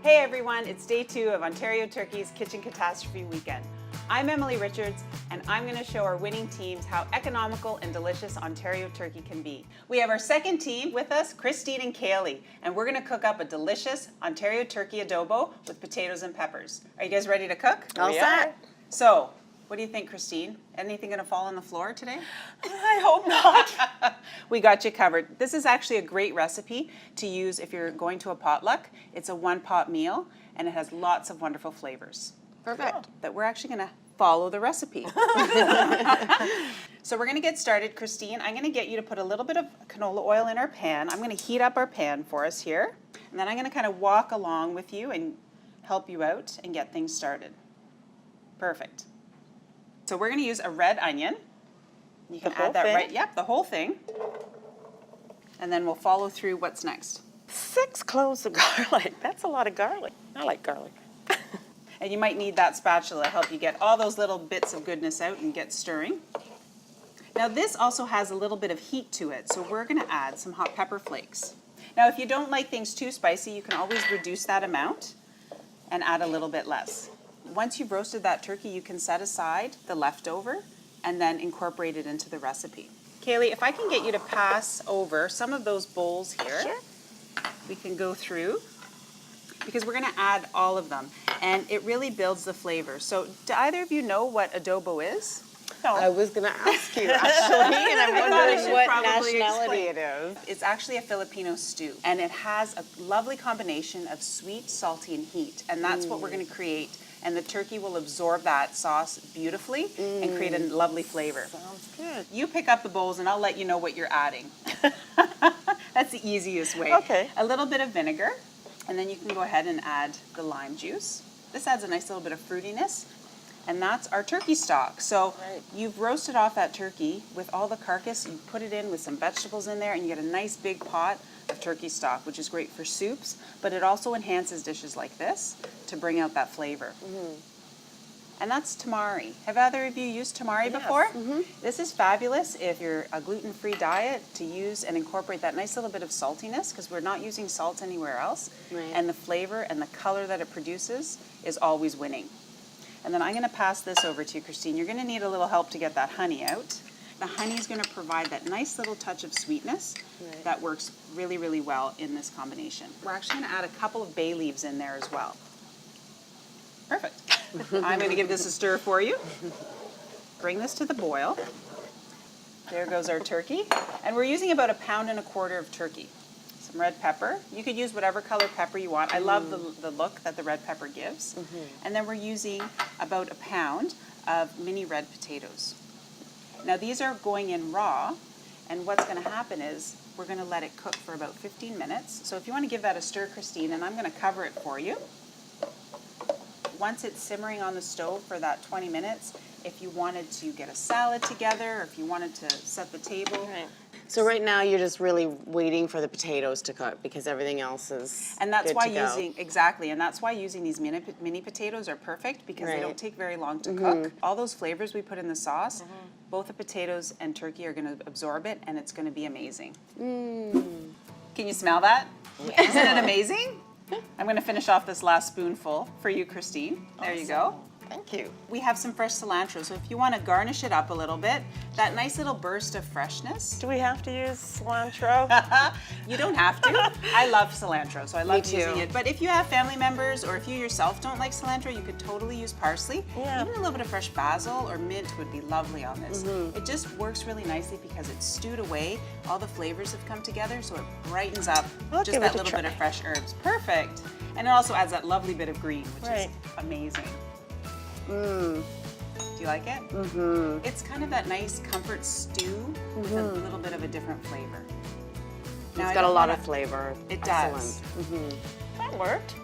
Hey everyone, it's day 2 of Ontario Turkey's Kitchen Catastrophe weekend. I'm Emily Richards, and I'm going to show our winning teams how economical and delicious Ontario turkey can be. We have our second team with us, Christine and Kaylie, and we're going to cook up a delicious Ontario Turkey Adobo with potatoes and peppers. Are you guys ready to cook? All set. So, what do you think, Christine? Anything going to fall on the floor today? I hope not. We got you covered. This is actually a great recipe to use if you're going to a potluck. It's a one-pot meal, and it has lots of wonderful flavors. Perfect. That we're actually going to follow the recipe. So we're going to get started, Christine. I'm going to get you to put a little bit of canola oil in our pan. I'm going to heat up our pan for us here, and then I'm going to kind of walk along with you and help you out and get things started. Perfect. So we're going to use a red onion. You can add that right, yep, the whole thing. And then we'll follow through what's next. 6 cloves of garlic. That's a lot of garlic. I like garlic. And you might need that spatula to help you get all those little bits of goodness out and get stirring. Now this also has a little bit of heat to it, so we're going to add some hot pepper flakes. Now if you don't like things too spicy, you can always reduce that amount and add a little bit less. Once you've roasted that turkey, you can set aside the leftover and then incorporate it into the recipe. Kaylie, if I can get you to pass over some of those bowls here, Sure. We can go through, because we're going to add all of them, and it really builds the flavor. So do either of you know what adobo is? I was going to ask you, actually, and I'm wondering what nationality it is. It's actually a Filipino stew, and it has a lovely combination of sweet, salty, and heat, and that's what we're going to create. And the turkey will absorb that sauce beautifully and create a lovely flavor. Sounds good. You pick up the bowls and I'll let you know what you're adding. That's the easiest way. Okay. A little bit of vinegar, and then you can go ahead and add the lime juice. This adds a nice little bit of fruitiness. And that's our turkey stock. So you've roasted off that turkey with all the carcass, you put it in with some vegetables in there, and you get a nice big pot of turkey stock, which is great for soups, but it also enhances dishes like this to bring out that flavor. And that's tamari. Have either of you used tamari before? This is fabulous if you're a gluten-free diet to use and incorporate that nice little bit of saltiness, because we're not using salt anywhere else. And the flavor and the color that it produces is always winning. And then I'm going to pass this over to you, Christine. You're going to need a little help to get that honey out. The honey is going to provide that nice little touch of sweetness that works really, really well in this combination. We're actually going to add a couple of bay leaves in there as well. Perfect. I'm going to give this a stir for you. Bring this to the boil. There goes our turkey. And we're using about 1.25 pounds of turkey. Some red pepper. You could use whatever color pepper you want. I love the look that the red pepper gives. And then we're using about 1 pound of mini red potatoes. Now these are going in raw, and what's going to happen is we're going to let it cook for about 15 minutes. So if you want to give that a stir, Christine, and I'm going to cover it for you. Once it's simmering on the stove for that 20 minutes, if you wanted to get a salad together, or if you wanted to set the table. So right now you're just really waiting for the potatoes to cook because everything else is And that's good why to go. and that's why using these mini potatoes are perfect, because they don't take very long to cook. All those flavors we put in the sauce, both the potatoes and turkey are going to absorb it, and it's going to be amazing. Can you smell that? Isn't it amazing? I'm going to finish off this last spoonful for you, Christine. There you go. Thank you. We have some fresh cilantro, so if you want to garnish it up a little bit, that nice little burst of freshness. Do we have to use cilantro? You don't have to. I love cilantro, so I love too. using it. But if you have family members, or if you yourself don't like cilantro, you could totally use parsley. Yeah. Even a little bit of fresh basil or mint would be lovely on this. It just works really nicely because it's stewed away. All the flavors have come together, so it brightens up just that little bit of fresh herbs. Perfect. And it also adds that lovely bit of green, which is amazing. Do you like it? It's kind of that nice comfort stew with a little bit of a different flavor. Now, it's got a lot of flavor. It Excellent. does. That worked.